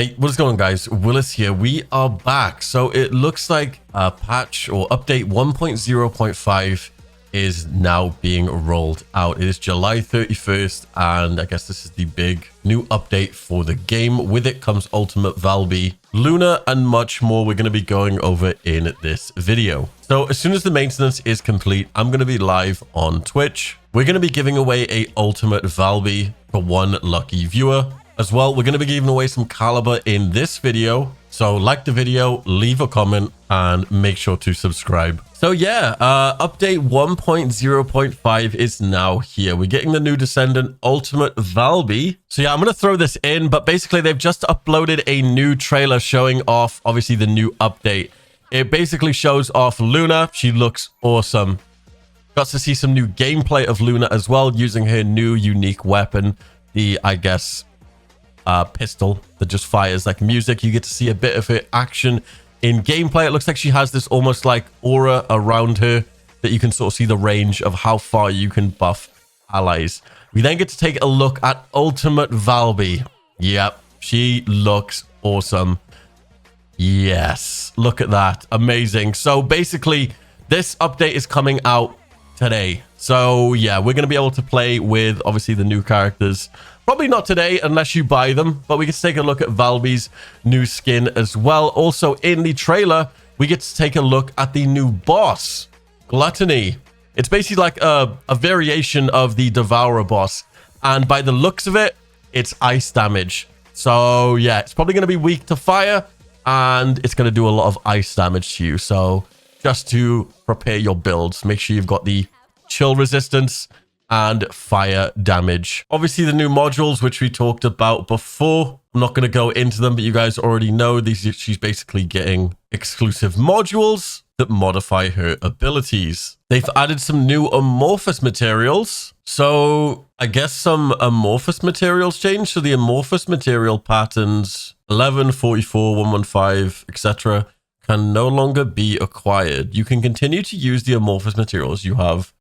Hey, what's going on, guys? Willis here. We are back. So it looks like patch or update 1.0.5 is now being rolled out. It is July 31st, and I guess this is the big new update for the game. With it comes Ultimate Valby, Luna, and much more we're going to be going over in this video. So as soon as the maintenance is complete, I'm going to be live on Twitch. We're going to be giving away a Ultimate Valby for one lucky viewer. As well, we're going to be giving away some caliber in this video. So like the video, leave a comment, and make sure to subscribe. So yeah, update 1.0.5 is now here. We're getting the new Descendant Ultimate Valby. So yeah, I'm going to throw this in, but basically they've just uploaded a new trailer showing off, obviously, the new update. It basically shows off Luna. She looks awesome. Got to see some new gameplay of Luna as well, using her new unique weapon, the, I guess, pistol that just fires like music. You get to see a bit of her action in gameplay. It looks like she has this almost like aura around her that you can sort of see the range of how far you can buff allies. We then get to take a look at Ultimate Valby. Yep, she looks awesome. Yes, look at that. Amazing. So basically, this update is coming out today. So yeah, we're going to be able to play with obviously the new characters. Probably not today unless you buy them, but we get to take a look at Valby's new skin as well. Also in the trailer, we get to take a look at the new Boss Gluttony. It's basically like a variation of the Devourer boss, and by the looks of it, it's ice damage. So yeah, it's probably going to be weak to fire, and it's going to do a lot of ice damage to you. So just to prepare your builds, make sure you've got the chill resistance and fire damage. Obviously, the new modules, which we talked about before. I'm not going to go into them, but you guys already know these. She's basically getting exclusive modules that modify her abilities. They've added some new amorphous materials. So I guess some amorphous materials changed. So the amorphous material patterns 11, 44, 115, etc. can no longer be acquired. You can continue to use the amorphous materials you have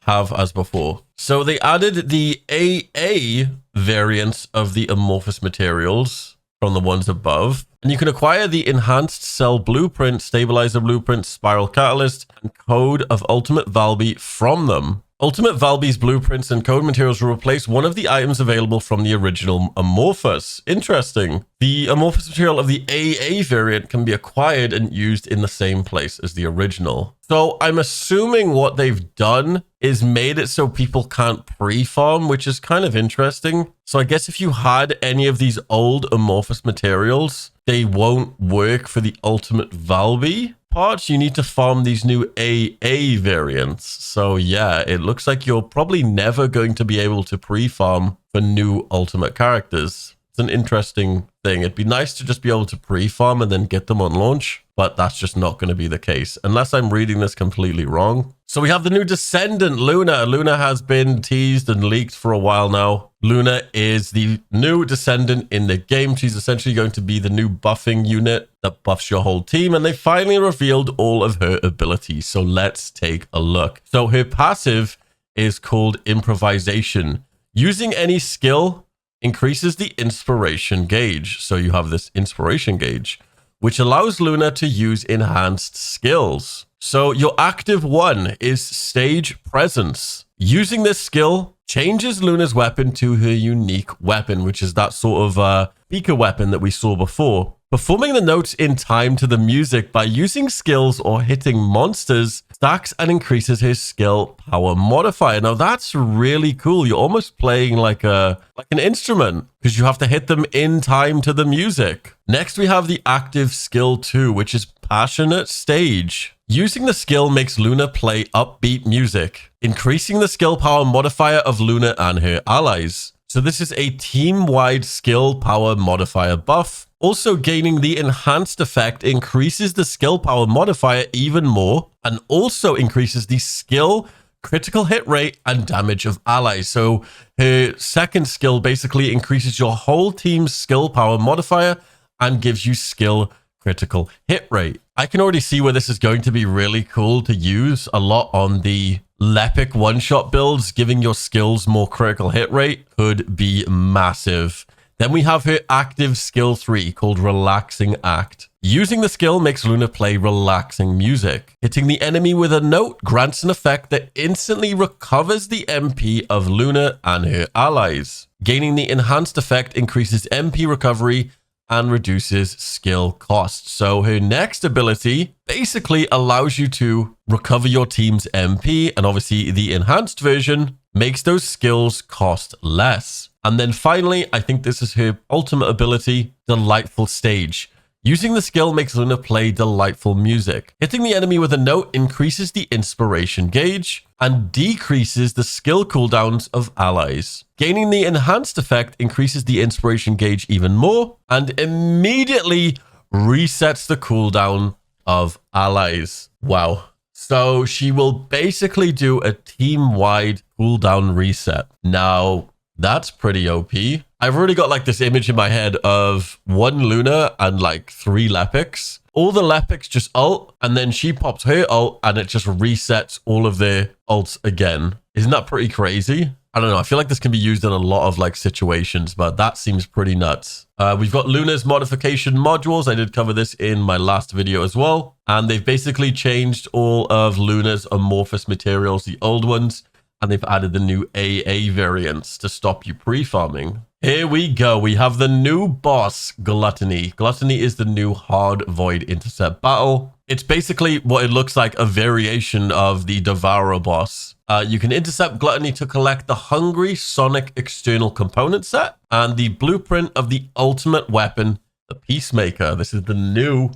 as before. So they added the AA variants of the amorphous materials from the ones above. And you can acquire the Enhanced Cell Blueprint, Stabilizer Blueprint, Spiral Catalyst, and Code of Ultimate Valby from them. Ultimate Valby's blueprints and code materials will replace one of the items available from the original Amorphous. Interesting. The amorphous material of the AA variant can be acquired and used in the same place as the original. So I'm assuming what they've done is made it so people can't pre-farm, which is kind of interesting. So I guess if you had any of these old amorphous materials, they won't work for the Ultimate Valby parts. You need to farm these new AA variants. So yeah, it looks like you're probably never going to be able to pre-farm for new ultimate characters. It's an interesting thing. It'd be nice to just be able to pre-farm and then get them on launch, but that's just not going to be the case unless I'm reading this completely wrong. So we have the new Descendant, Luna. Luna has been teased and leaked for a while now. Luna is the new Descendant in the game. She's essentially going to be the new buffing unit that buffs your whole team, and they finally revealed all of her abilities. So let's take a look. So her passive is called Improvisation. Using any skill increases the inspiration gauge. So you have this inspiration gauge, which allows Luna to use enhanced skills. So your active one is Stage Presence. Using this skill changes Luna's weapon to her unique weapon, which is that sort of beaker weapon that we saw before. Performing the notes in time to the music by using skills or hitting monsters stacks and increases his skill power modifier. Now that's really cool. You're almost playing like an instrument because you have to hit them in time to the music. Next, we have the active skill 2, which is Passionate Stage. Using the skill makes Luna play upbeat music, increasing the skill power modifier of Luna and her allies. So this is a team-wide skill power modifier buff. Also, gaining the enhanced effect increases the skill power modifier even more, and also increases the skill, critical hit rate, and damage of allies. So her second skill basically increases your whole team's skill power modifier and gives you skill critical hit rate. I can already see where this is going to be really cool to use a lot on the Lepic one-shot builds. Giving your skills more critical hit rate could be massive. Then we have her active skill 3 called Relaxing Act. Using the skill makes Luna play relaxing music. Hitting the enemy with a note grants an effect that instantly recovers the MP of Luna and her allies. Gaining the enhanced effect increases MP recovery and reduces skill cost. So her next ability basically allows you to recover your team's MP, and obviously the enhanced version makes those skills cost less. And then finally, I think this is her ultimate ability, Delightful Stage. Using the skill makes Luna play delightful music. Hitting the enemy with a note increases the inspiration gauge and decreases the skill cooldowns of allies. Gaining the enhanced effect increases the inspiration gauge even more and immediately resets the cooldown of allies. Wow. So she will basically do a team-wide cooldown reset. Now, that's pretty OP. I've already got like this image in my head of one Luna and like 3 Lepics. All the Lepics just ult, and then she pops her ult, and it just resets all of their ults again. Isn't that pretty crazy? I don't know. I feel like this can be used in a lot of like situations, but that seems pretty nuts. We've got Luna's modification modules. I did cover this in my last video as well. And they've basically changed all of Luna's amorphous materials, the old ones, and they've added the new AA variants to stop you pre-farming. Here we go. We have the new boss, Gluttony. Gluttony is the new hard void intercept battle. It's basically what it looks like, a variation of the Devourer boss. You can intercept Gluttony to collect the Hungry Sonic external component set and the blueprint of the ultimate weapon, the Peacemaker. This is the new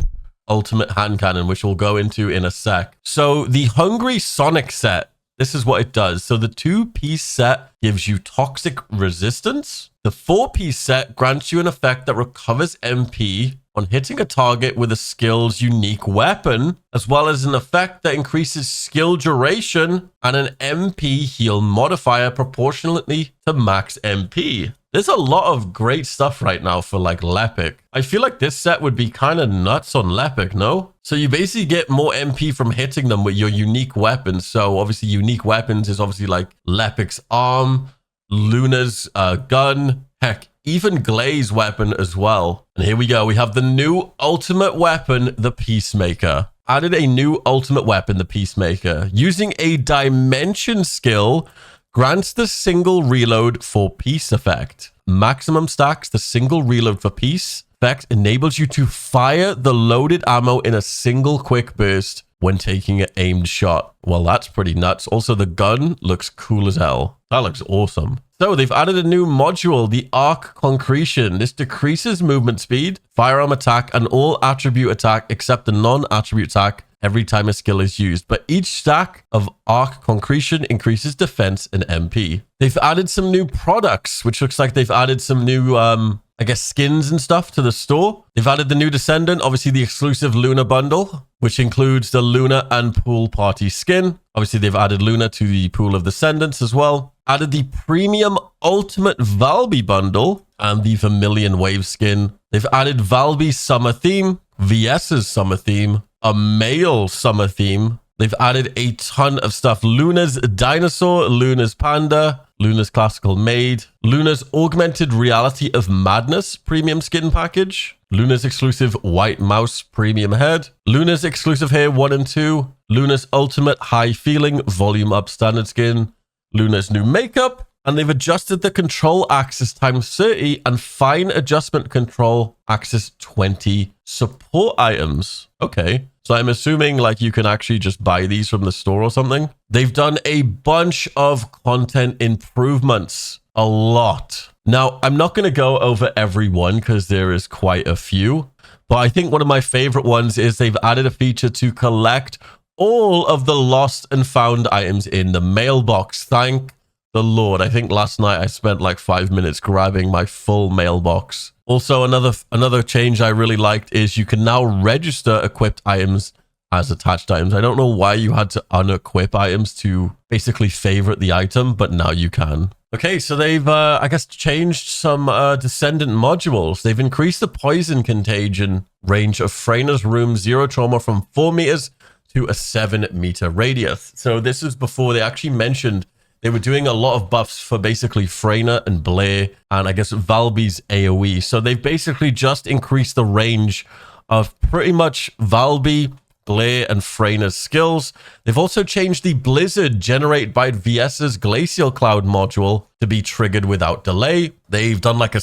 ultimate hand cannon, which we'll go into in a sec. So the Hungry Sonic set, this is what it does. So the 2-piece set gives you toxic resistance. The 4-piece set grants you an effect that recovers MP on hitting a target with a skill's unique weapon, as well as an effect that increases skill duration and an MP heal modifier proportionately to max MP. There's a lot of great stuff right now for like Lepic. I feel like this set would be kind of nuts on Lepic, no? So you basically get more MP from hitting them with your unique weapons. So obviously unique weapons is obviously like Lepic's arm, Luna's gun, heck, even Glaze weapon as well. And here we go. We have the new ultimate weapon, the Peacemaker. Added a new ultimate weapon, the Peacemaker. Using a dimension skill, grants the single reload for peace effect. Maximum stacks the single reload for peace effect enables you to fire the loaded ammo in a single quick burst when taking an aimed shot. Well, that's pretty nuts. Also, the gun looks cool as hell. That looks awesome. So they've added a new module, the Arc Concretion. This decreases movement speed, firearm attack, and all attribute attack except the non-attribute attack every time a skill is used. But each stack of Arc Concretion increases defense and MP. They've added some new products, which looks like they've added some new, I guess, skins and stuff to the store. They've added the new Descendant, obviously the exclusive Luna bundle, which includes the Luna and Pool Party skin. Obviously, they've added Luna to the Pool of Descendants as well. Added the Premium Ultimate Valby bundle and the Vermilion Wave skin. They've added Valby's summer theme, VS's summer theme, a male summer theme. They've added a ton of stuff. Luna's dinosaur, Luna's panda, Luna's classical maid, Luna's augmented reality of madness premium skin package, Luna's exclusive white mouse premium head, Luna's exclusive hair 1 and 2, Luna's ultimate high feeling volume up standard skin, Luna's new makeup, and they've adjusted the control axis times 30 and fine adjustment control axis 20 support items. Okay. So I'm assuming like you can actually just buy these from the store or something. They've done a bunch of content improvements, a lot. Now, I'm not going to go over every one because there is quite a few, but I think one of my favorite ones is they've added a feature to collect all of the lost and found items in the mailbox. Thank the Lord. I think last night I spent like 5 minutes grabbing my full mailbox. Also, another change I really liked is you can now register equipped items as attached items. I don't know why you had to unequip items to basically favorite the item, but now you can. Okay, so they've, I guess, changed some Descendant modules. They've increased the poison contagion range of Freyna's room 0 trauma from 4 meters to a 7 meter radius. So this is before they actually mentioned they were doing a lot of buffs for basically Freyna and Blair, and I guess Valby's AoE. So they've basically just increased the range of pretty much Valby, Blair, and Freyna's skills. They've also changed the Blizzard Generate by VS's Glacial Cloud module to be triggered without delay. They've done like a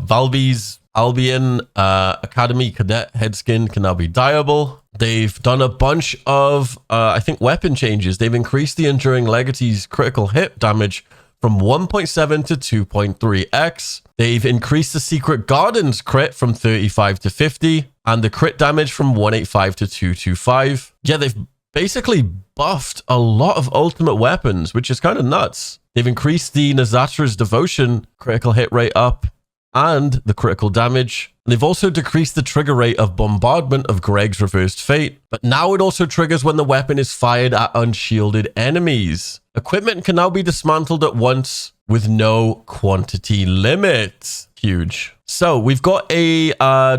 Valby's Albion Academy Cadet head skin can now be dyeable. They've done a bunch of, I think, weapon changes. They've increased the Enduring Legacy's critical hit damage from 1.7 to 2.3x. They've increased the Secret Garden's crit from 35 to 50, and the crit damage from 185 to 225. Yeah, they've basically buffed a lot of ultimate weapons, which is kind of nuts. They've increased the Nazatra's Devotion critical hit rate up, and the critical damage. They've also decreased the trigger rate of Bombardment of Greg's Reversed Fate, but now it also triggers when the weapon is fired at unshielded enemies. Equipment can now be dismantled at once with no quantity limit. Huge. So we've got a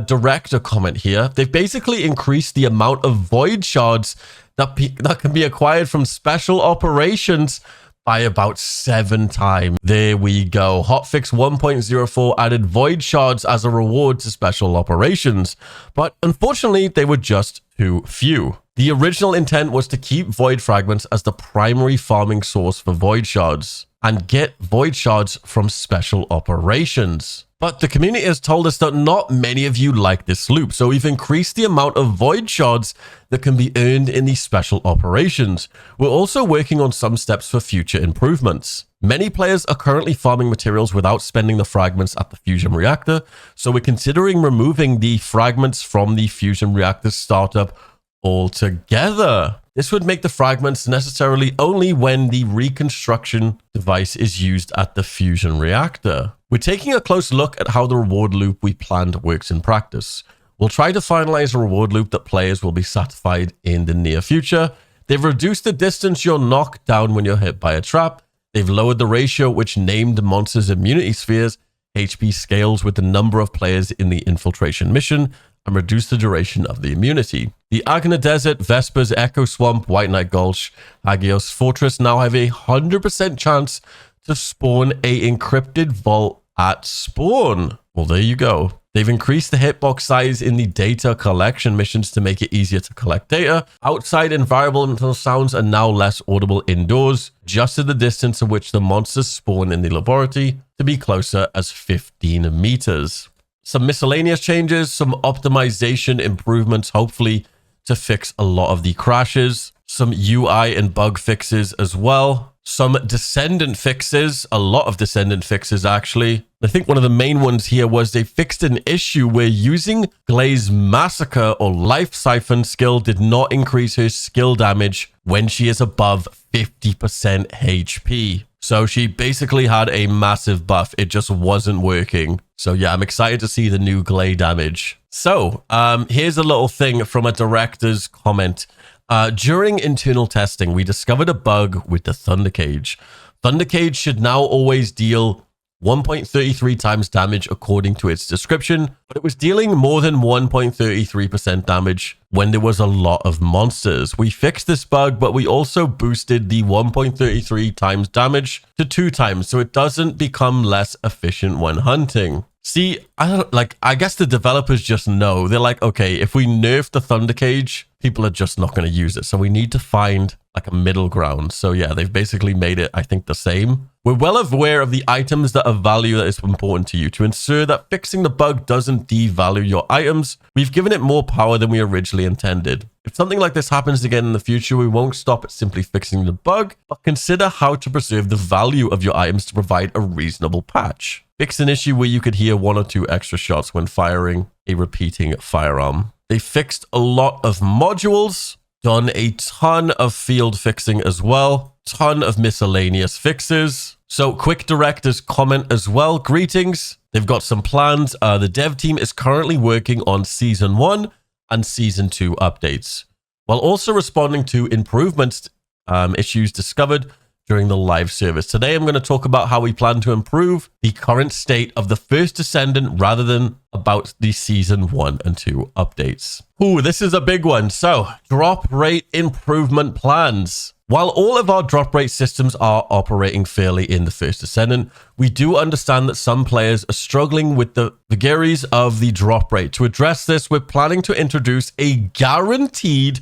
director comment here. They've basically increased the amount of void shards that can be acquired from special operations by about 7 times. There we go. Hotfix 1.04 added void shards as a reward to special operations, but unfortunately they were just too few. The original intent was to keep void fragments as the primary farming source for void shards and get void shards from special operations. But the community has told us that not many of you like this loop, so we've increased the amount of void shards that can be earned in these special operations. We're also working on some steps for future improvements. Many players are currently farming materials without spending the fragments at the fusion reactor, so we're considering removing the fragments from the fusion reactor startup altogether. This would make the fragments necessarily only when the reconstruction device is used at the fusion reactor. We're taking a close look at how the reward loop we planned works in practice. We'll try to finalize a reward loop that players will be satisfied in the near future. They've reduced the distance you're knocked down when you're hit by a trap. They've lowered the ratio at which named monsters' immunity spheres HP scales with the number of players in the infiltration mission, and reduce the duration of the immunity. The Agna Desert, Vespers, Echo Swamp, White Knight Gulch, Hagios Fortress now have a 100% chance to spawn a encrypted vault at spawn. Well, there you go. They've increased the hitbox size in the data collection missions to make it easier to collect data. Outside environmental sounds are now less audible indoors, adjusted the distance at which the monsters spawn in the laboratory to be closer as 15 meters. Some miscellaneous changes, some optimization improvements, hopefully to fix a lot of the crashes, some UI and bug fixes as well, some Descendant Fixes, a lot of Descendant Fixes actually. I think one of the main ones here was they fixed an issue where using Glaze Massacre or Life Siphon skill did not increase her skill damage when she is above 50% HP. So she basically had a massive buff. It just wasn't working. So yeah, I'm excited to see the new Glay damage. So here's a little thing from a director's comment. During internal testing, we discovered a bug with the Thundercage. Thundercage should now always deal 1.33 times damage according to its description, but it was dealing more than 1.33% damage when there was a lot of monsters. We fixed this bug, but we also boosted the 1.33 times damage to 2 times, so it doesn't become less efficient when hunting. See, I guess the developers just know. They're like, okay, if we nerf the Thundercage, people are just not going to use it. So we need to find like a middle ground. So yeah, they've basically made it, I think, the same. We're well aware of the items that are value that is important to you. To ensure that fixing the bug doesn't devalue your items, we've given it more power than we originally intended. If something like this happens again in the future, we won't stop at simply fixing the bug, but consider how to preserve the value of your items to provide a reasonable patch. Fix an issue where you could hear 1 or 2 extra shots when firing a repeating firearm. They fixed a lot of modules, done a ton of field fixing as well, ton of miscellaneous fixes. So quick director's comment as well. Greetings. They've got some plans. The dev team is currently working on Season 1 and Season 2 updates, while also responding to improvements issues discovered during the live service. Today, I'm going to talk about how we plan to improve the current state of the first Descendant rather than about the Season 1 and 2 updates. Ooh, this is a big one. So, drop rate improvement plans. While all of our drop rate systems are operating fairly in the first Descendant, we do understand that some players are struggling with the vagaries of the drop rate. To address this, we're planning to introduce a guaranteed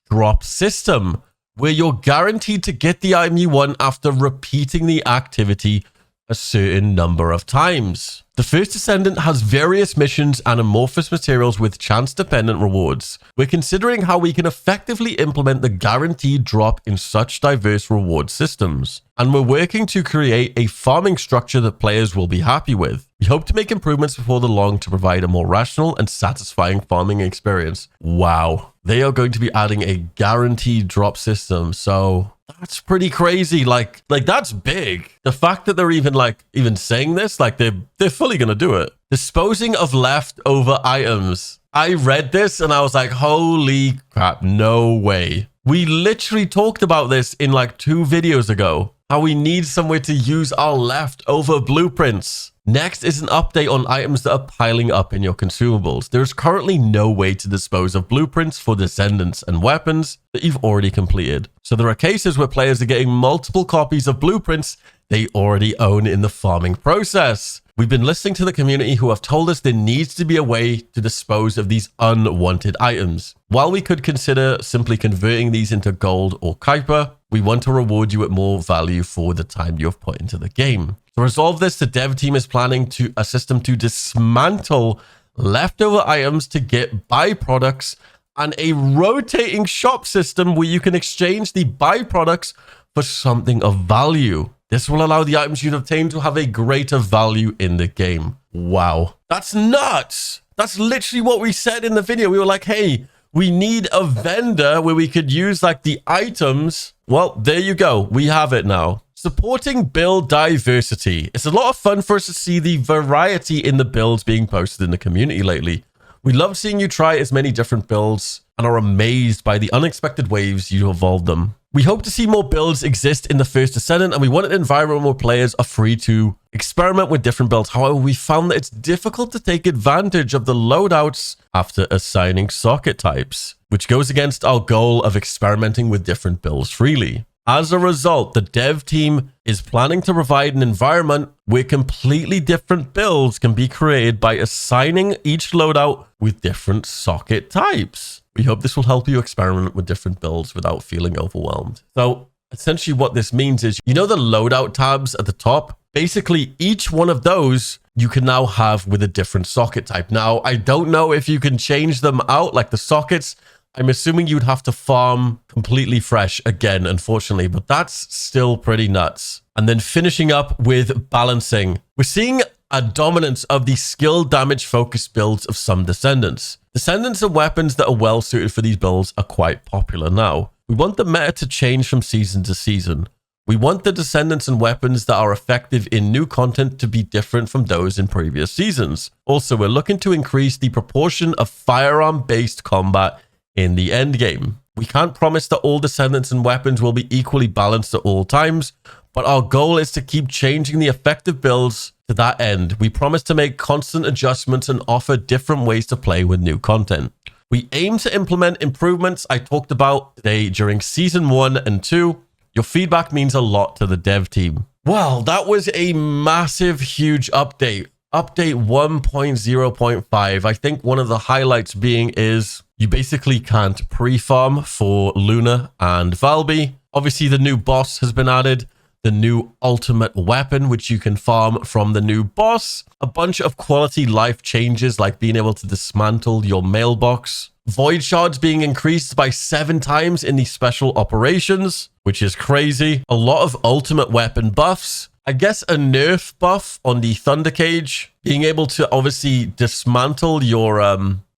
drop system, where you're guaranteed to get the item you want after repeating the activity a certain number of times. The first Descendant has various missions and amorphous materials with chance-dependent rewards. We're considering how we can effectively implement the guaranteed drop in such diverse reward systems. And we're working to create a farming structure that players will be happy with. We hope to make improvements before the long to provide a more rational and satisfying farming experience. Wow. They are going to be adding a guaranteed drop system. So that's pretty crazy. Like that's big. The fact that they're even saying this, like they're fully going to do it. Disposing of leftover items. I read this and I was like, holy crap, no way. We literally talked about this in like 2 videos ago, how we need somewhere to use our leftover blueprints. Next is an update on items that are piling up in your consumables. There is currently no way to dispose of blueprints for descendants and weapons that you've already completed. So there are cases where players are getting multiple copies of blueprints they already own in the farming process. We've been listening to the community who have told us there needs to be a way to dispose of these unwanted items. While we could consider simply converting these into gold or Kuiper, we want to reward you with more value for the time you have put into the game. To resolve this, the dev team is planning a system to dismantle leftover items to get byproducts and a rotating shop system where you can exchange the byproducts for something of value. This will allow the items you've obtained to have a greater value in the game. Wow. That's nuts. That's literally what we said in the video. We were like, hey, we need a vendor where we could use like the items. Well, there you go. We have it now. Supporting build diversity. It's a lot of fun for us to see the variety in the builds being posted in the community lately. We love seeing you try as many different builds and are amazed by the unexpected ways you evolve them. We hope to see more builds exist in the first Descendant, and we want an environment where players are free to experiment with different builds. However, we found that it's difficult to take advantage of the loadouts after assigning socket types, which goes against our goal of experimenting with different builds freely. As a result, the dev team is planning to provide an environment where completely different builds can be created by assigning each loadout with different socket types. We hope this will help you experiment with different builds without feeling overwhelmed. So essentially what this means is, you know the loadout tabs at the top? Basically, each one of those you can now have with a different socket type. Now, I don't know if you can change them out, like the sockets. I'm assuming you'd have to farm completely fresh again, unfortunately, but that's still pretty nuts. And then finishing up with balancing. We're seeing a dominance of the skill damage focused builds of some Descendants. Descendants and weapons that are well suited for these builds are quite popular now. We want the meta to change from season to season. We want the Descendants and weapons that are effective in new content to be different from those in previous seasons. Also, we're looking to increase the proportion of firearm-based combat in the endgame. We can't promise that all Descendants and weapons will be equally balanced at all times, but our goal is to keep changing the effective builds to that end. We promise to make constant adjustments and offer different ways to play with new content. We aim to implement improvements I talked about today during season 1 and 2. Your feedback means a lot to the dev team. Well, that was a massive, huge update. Update 1.0.5. I think one of the highlights being is you basically can't pre-farm for Luna and Valby. Obviously, the new boss has been added. The new ultimate weapon, which you can farm from the new boss. A bunch of quality life changes, like being able to dismantle your mailbox. Void shards being increased by 7 times in the special operations, which is crazy. A lot of ultimate weapon buffs. I guess a nerf buff on the Thundercage. Being able to obviously dismantle your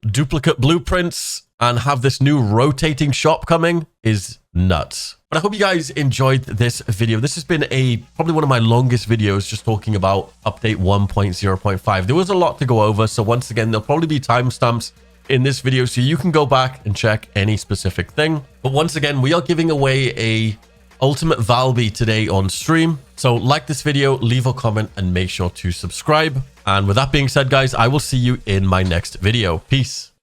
duplicate blueprints and have this new rotating shop coming is nuts. But I hope you guys enjoyed this video. This has been probably one of my longest videos just talking about update 1.0.5. There was a lot to go over. So once again, there'll probably be timestamps in this video so you can go back and check any specific thing. But once again, we are giving away a ultimate Valby today on stream. So like this video, leave a comment and make sure to subscribe. And with that being said, guys, I will see you in my next video. Peace.